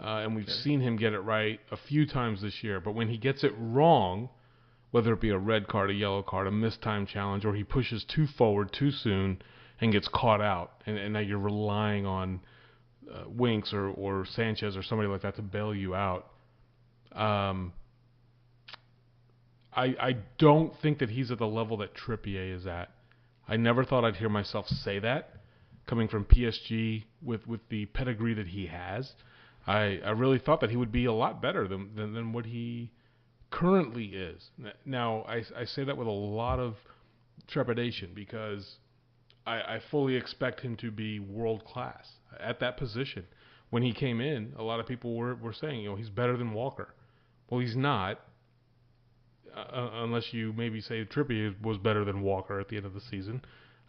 and we've seen him get it right a few times this year. But when he gets it wrong, whether it be a red card, a yellow card, a missed time challenge, or he pushes too forward too soon and gets caught out, and now you're relying on Winks or Sanchez or somebody like that to bail you out. I don't think that he's at the level that Trippier is at. I never thought I'd hear myself say that, coming from PSG with the pedigree that he has. I really thought that he would be a lot better than what he currently is. Now, I say that with a lot of trepidation because I fully expect him to be world class at that position. When he came in, a lot of people were saying, he's better than Walker. Well, he's not, unless you maybe say Trippier was better than Walker at the end of the season.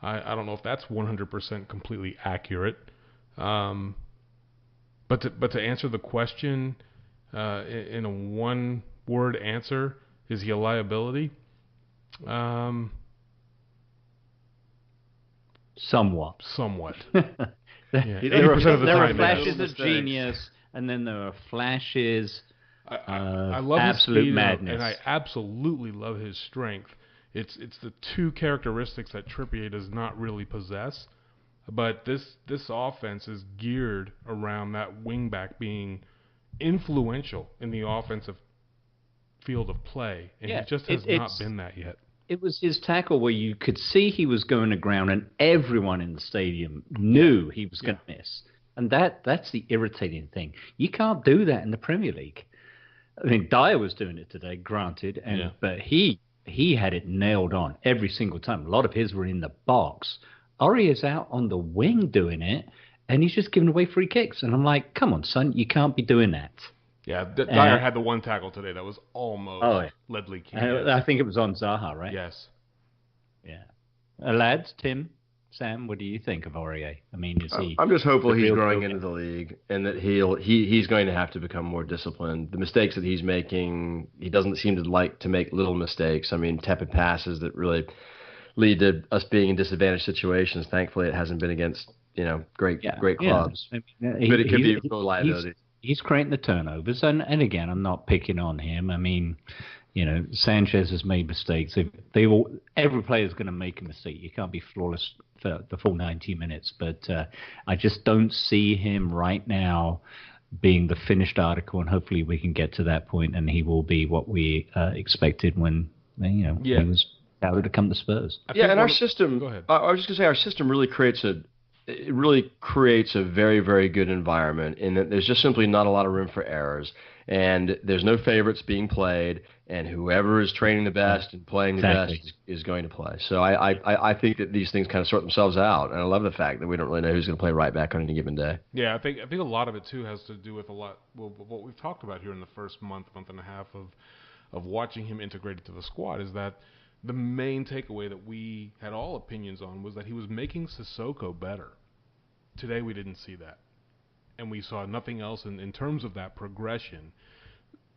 I don't know if that's 100% completely accurate. But to answer the question in a one-word answer, is he a liability? Somewhat. There are flashes of genius, and then there are flashes. I love absolute his speed, madness, and I absolutely love his strength. It's the two characteristics that Trippier does not really possess. But this offense is geared around that wingback being influential in the offensive field of play, and he just has not been that yet. It was his tackle where you could see he was going to ground, and everyone in the stadium knew he was going to miss. And that's the irritating thing. You can't do that in the Premier League. I mean, Dier was doing it today, granted, but he had it nailed on every single time. A lot of his were in the box. Ori is out on the wing doing it, and he's just giving away free kicks. And I'm like, come on, son, you can't be doing that. Yeah, Dier had the one tackle today that was almost Ledley King. I think it was on Zaha, right? Yes. Yeah. Lads, Tim, Sam, what do you think of Aurier? I mean, is he? I'm just hopeful he's growing into the league and that he's going to have to become more disciplined. The mistakes that he's making, he doesn't seem to like to make little mistakes. I mean, tepid passes that really lead to us being in disadvantaged situations. Thankfully, it hasn't been against great clubs. Yeah. I mean, but it could be a real liability. He's creating the turnovers, and again, I'm not picking on him. I mean, Sanchez has made mistakes. Every player is going to make a mistake. You can't be flawless for the full 90 minutes. But I just don't see him right now being the finished article, and hopefully we can get to that point, and he will be what we expected when he was touted to come to Spurs. And our system. Go ahead. I was just going to say our system really creates a very, very good environment in that there's just simply not a lot of room for errors, and there's no favorites being played, and whoever is training the best and playing the best is going to play. So I think that these things kind of sort themselves out, and I love the fact that we don't really know who's going to play right back on any given day. Yeah, I think a lot of it too has to do with what we've talked about here in the first month and a half of watching him integrated to the squad, is that the main takeaway that we had all opinions on was that he was making Sissoko better. Today we didn't see that. And we saw nothing else in terms of that progression.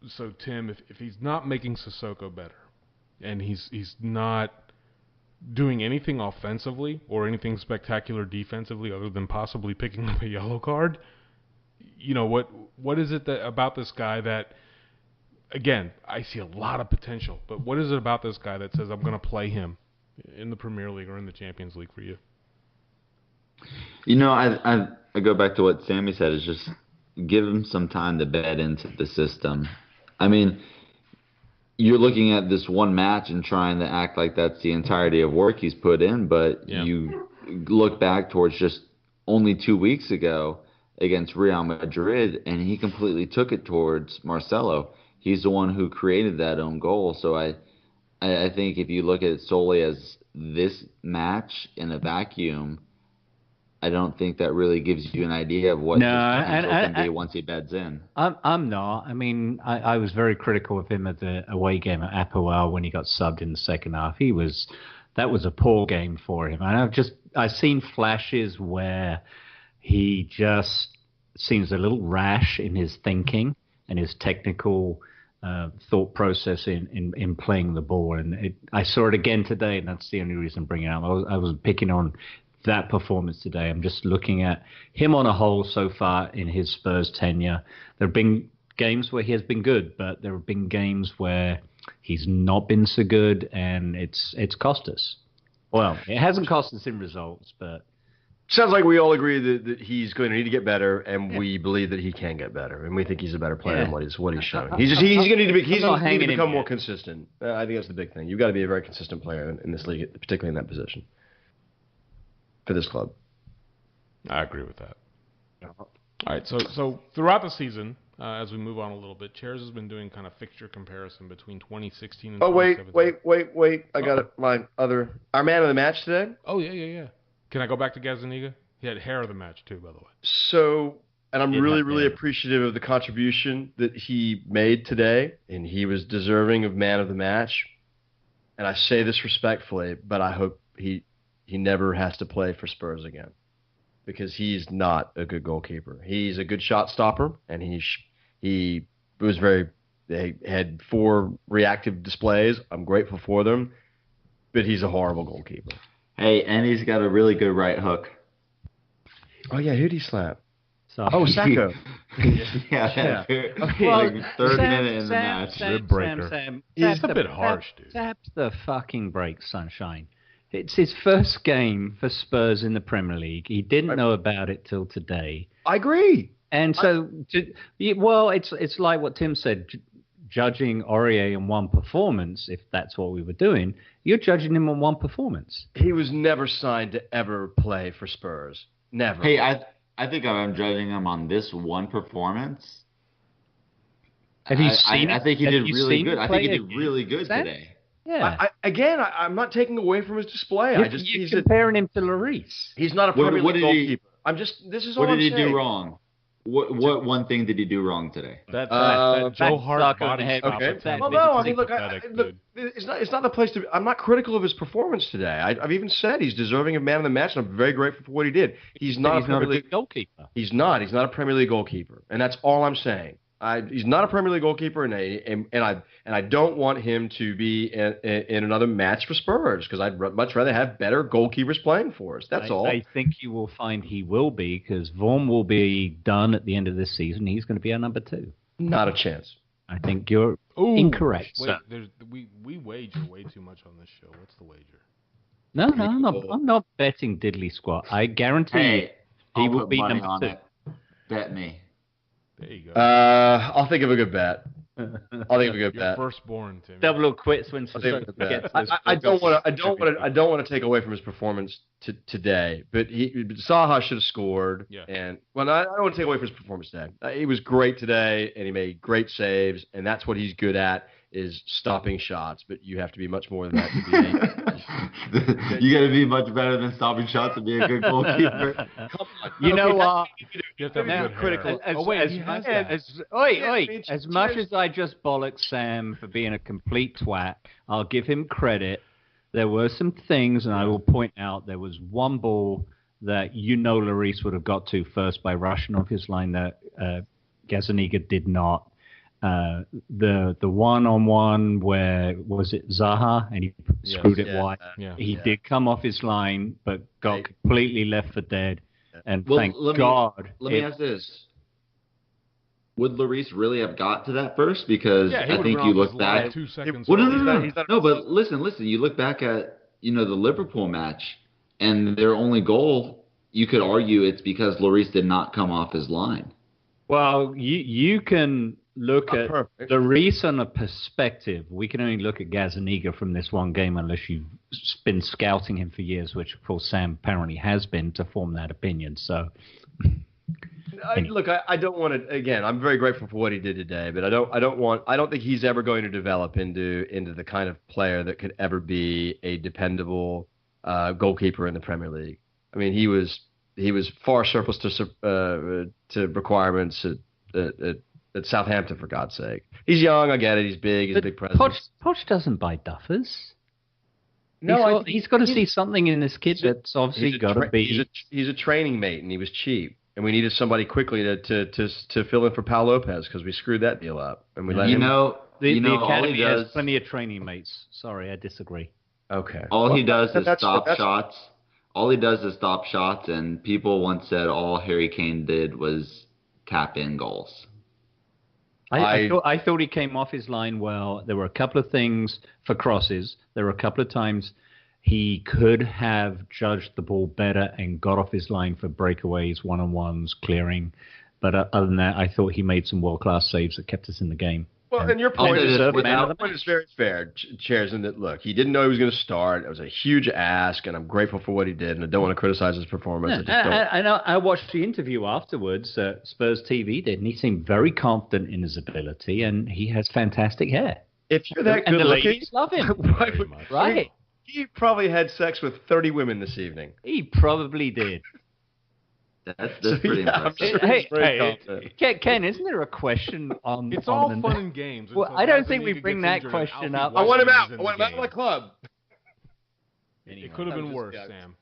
So, Tim, if he's not making Sissoko better, and he's not doing anything offensively or anything spectacular defensively other than possibly picking up a yellow card, what is it about this guy that, again, I see a lot of potential, but what is it about this guy that says I'm going to play him in the Premier League or in the Champions League for you? I go back to what Sammy said, is just give him some time to bed into the system. I mean, you're looking at this one match and trying to act like that's the entirety of work he's put in, but you look back towards just only 2 weeks ago against Real Madrid, and he completely took it towards Marcelo. He's the one who created that own goal. So I think if you look at it solely as this match in a vacuum, I don't think that really gives you an idea of what his potential can be once he beds in. I'm not. I mean, I was very critical of him at the away game at Apoel when he got subbed in the second half. That was a poor game for him. And I've seen flashes where he just seems a little rash in his thinking and his technical thought process in playing the ball. And I saw it again today, and that's the only reason I'm bringing it up. I was picking on that performance today. I'm just looking at him on a whole so far in his Spurs tenure. There have been games where he has been good, but there have been games where he's not been so good, and it's cost us. Well, it hasn't cost us in results, but sounds like we all agree that he's going to need to get better, and we believe that he can get better, and we think he's a better player than what he's showing. He's going to need to become more consistent. I think that's the big thing. You've got to be a very consistent player in this league, particularly in that position for this club. I agree with that. All right, so throughout the season, as we move on a little bit, Chairs has been doing kind of fixture comparison between 2016 and 2017. Wait. I got our man of the match today. Oh, yeah. Can I go back to Gazzaniga? He had hair of the match, too, by the way. So, and I'm really appreciative of the contribution that he made today, and he was deserving of man of the match. And I say this respectfully, but I hope he never has to play for Spurs again, because he's not a good goalkeeper. He's a good shot stopper, and he was they had 4 reactive displays. I'm grateful for them, but he's a horrible goalkeeper. Hey, and he's got a really good right hook. Oh, yeah, who'd he slap? Sacco. yeah. Third minute in the match. Rib breaker. He's a bit harsh, dude. Tap the fucking brakes, Sunshine. It's his first game for Spurs in the Premier League. He didn't know about it till today. I agree. And so, it's like what Tim said, judging Aurier in one performance, if that's what we were doing, you're judging him on one performance. He was never signed to ever play for Spurs. Never. Hey, I think I'm judging him on this one performance. Have you seen I think he did really good. I think he did really good today. Yeah. I'm not taking away from his display. You're comparing him to Lloris. He's not a Premier League goalkeeper. What did he do wrong? What one thing did he do wrong today? That Joe Hart body stop. Okay. Well, no, I mean, look, it's not the place to be. I'm not critical of his performance today. I've even said he's deserving of man of the match, and I'm very grateful for what he did. He's not a Premier League goalkeeper. He's not a Premier League goalkeeper, and that's all I'm saying. He's not a Premier League goalkeeper, and I don't want him to be in another match for Spurs, because I'd much rather have better goalkeepers playing for us. That's all. I think you will find he will be, because Vorm will be done at the end of this season. He's going to be our number 2. Not a chance. I think you're incorrect. Wait, we wager way too much on this show. What's the wager? No, I'm not betting diddly squat. I guarantee he will be number 2. Bet me. There you go. I'll think of a good bet. Your firstborn, Tim. Double or quits when I don't want to take away from his performance today, but Zaha should have scored. Yeah. And I don't want to take away from his performance today. He was great today, and he made great saves, and that's what he's good at, is stopping shots. But you have to be much more than that to be. You got to be much better than stopping shots to be a good goalkeeper. You know what? You have to have good critical. As much as I just bollocked Sam for being a complete twat, I'll give him credit. There were some things, and I will point out there was one ball that Lloris would have got to first by rushing off his line that Gazzaniga did not. The one-on-one where, was it Zaha, and he screwed it wide. Yeah. He did come off his line, but got completely left for dead. And thank God. Let me ask this. Would Lloris really have got to that first? Because I think you look back. 2 seconds. No, but listen. You look back at the Liverpool match, and their only goal, you could argue it's because Lloris did not come off his line. Well, you can look at Lloris on a perspective. We can only look at Gazzaniga from this one game unless you've been scouting him for years, which, of course, Sam apparently has been, to form that opinion. So, look, I don't want to. Again, I'm very grateful for what he did today, but I don't think he's ever going to develop into the kind of player that could ever be a dependable goalkeeper in the Premier League. I mean, he was far surplus to requirements at Southampton, for God's sake. He's young, I get it. He's big. He's a big presence. Poch doesn't buy duffers. No, he's got to see something in this kid that's obviously got to be. He's a training mate, and he was cheap, and we needed somebody quickly to fill in for Pau Lopez, because we screwed that deal up, and we let him. The academy has plenty of training mates. Sorry, I disagree. Okay. All he does is stop shots. All he does is stop shots, and people once said all Harry Kane did was tap in goals. I thought he came off his line well. There were a couple of things for crosses. There were a couple of times he could have judged the ball better and got off his line for breakaways, one-on-ones, clearing. But other than that, I thought he made some world-class saves that kept us in the game. Well, and your point is very fair, Chairs, in that, look, he didn't know he was going to start. It was a huge ask, and I'm grateful for what he did, and I don't want to criticize his performance. I watched the interview afterwards, Spurs TV did, and he seemed very confident in his ability, and he has fantastic hair. If you're that good looking, ladies love him. Right. He probably had sex with 30 women this evening. He probably did. That's pretty impressive. Hey, Ken, isn't there a question on... It's all fun and games. Well, I don't think we bring that question up. I want him out. I want him out of the club. Anyway, it could have been worse, Sam.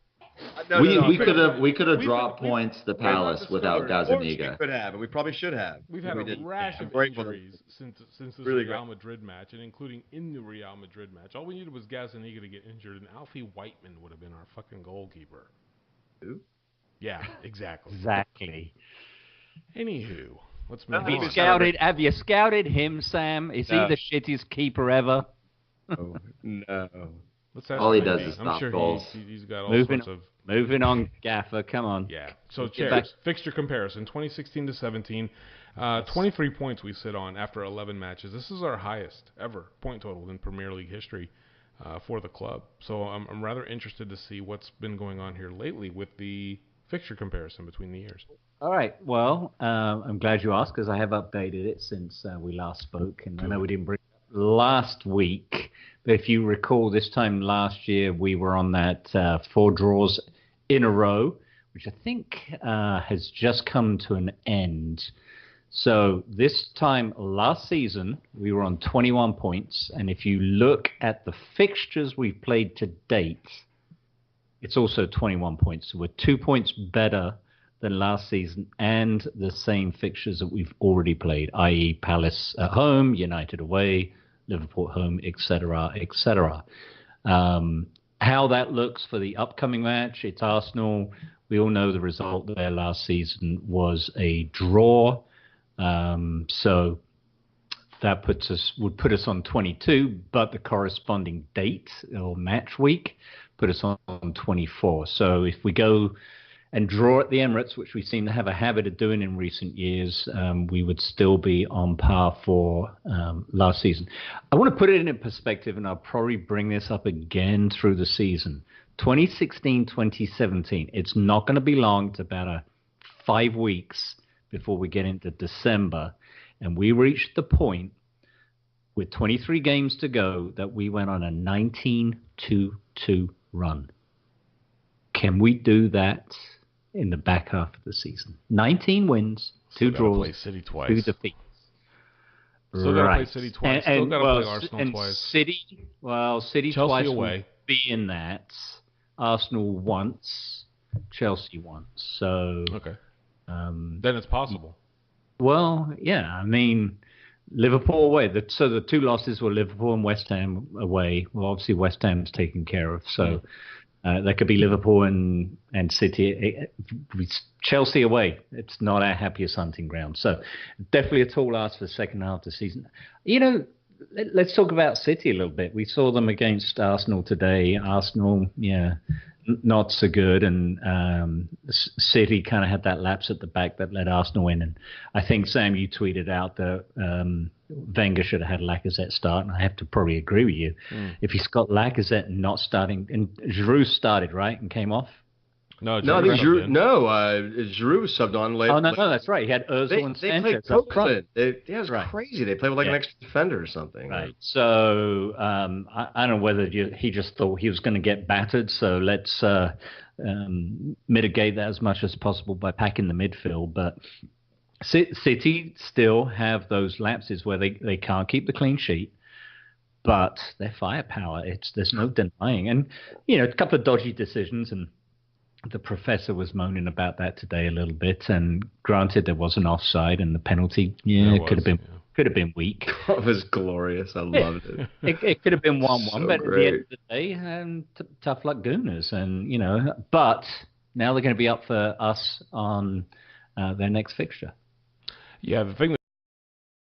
We could have dropped points to Palace without Gazzaniga. We could have, and we probably should have. We've had a rash of injuries since this Real Madrid match, and including in the Real Madrid match. All we needed was Gazzaniga to get injured, and Alfie Whiteman would have been our fucking goalkeeper. Who? Yeah, exactly. Exactly. Anywho, let's move on. Have you scouted him, Sam? Is he the shittiest keeper ever? Oh, no. All he does is stop goals. He's got all sorts of... Moving on, Gaffer, come on. Yeah. So, Chairs, fixture comparison, 2016 to 17, 23 points we sit on after 11 matches. This is our highest ever point total in Premier League history for the club. So I'm rather interested to see what's been going on here lately with the fixture comparison between the years. All right. Well, I'm glad you asked because I have updated it since we last spoke. And I know we didn't bring it up last week. But if you recall, this time last year, we were on that 4 draws in a row, which I think has just come to an end. So this time last season, we were on 21 points. And if you look at the fixtures we've played to date, it's also 21 points. So we're 2 points better than last season and the same fixtures that we've already played, i.e. Palace at home, United away, Liverpool at home, etc., etc. How that looks for the upcoming match, it's Arsenal. We all know the result there last season was a draw. So that would put us on 22, but the corresponding date or match week put us on 24. So if we go and draw at the Emirates, which we seem to have a habit of doing in recent years, we would still be on par for last season. I want to put it in perspective, and I'll probably bring this up again through the season. 2016, 2017, it's not going to be long. It's about 5 weeks before we get into December, and we reached the point with 23 games to go that we went on a 19-2-2 run. Can we do that in the back half of the season? 19 wins, 2 draws, play City twice. 2 defeats. Still got to play City twice. Still got to play Arsenal twice. City Chelsea twice away. Will be in that. Arsenal once, Chelsea once. So okay. Then it's possible. Well, yeah. I mean, Liverpool away. So the 2 losses were Liverpool and West Ham away. Well, obviously West Ham's taken care of. So that could be Liverpool and City. Chelsea away. It's not our happiest hunting ground. So definitely a tall ask for the second half of the season. You know, let's talk about City a little bit. We saw them against Arsenal today. Arsenal, not so good. And City kind of had that lapse at the back that let Arsenal in. And I think, Sam, you tweeted out that Wenger should have had Lacazette start. And I have to probably agree with you. If he's got Lacazette not starting, and Giroud started, right, and came off? I think Giroud was subbed on late. Oh, no, that's right. He had Ozil and Sanchez up front. It was crazy. They played with an extra defender or something. Right. So I don't know whether he just thought he was going to get battered, so let's mitigate that as much as possible by packing the midfield. But City still have those lapses where they can't keep the clean sheet. But their firepower, there's no denying. And, a couple of dodgy decisions, and the professor was moaning about that today a little bit, and granted there was an offside and the penalty, could have been Could have been weak. It was glorious. I loved it. It could have been 1-1, So but at the great. end of the day, tough luck Gooners. And, but now they're going to be up for us on their next fixture. Yeah, the thing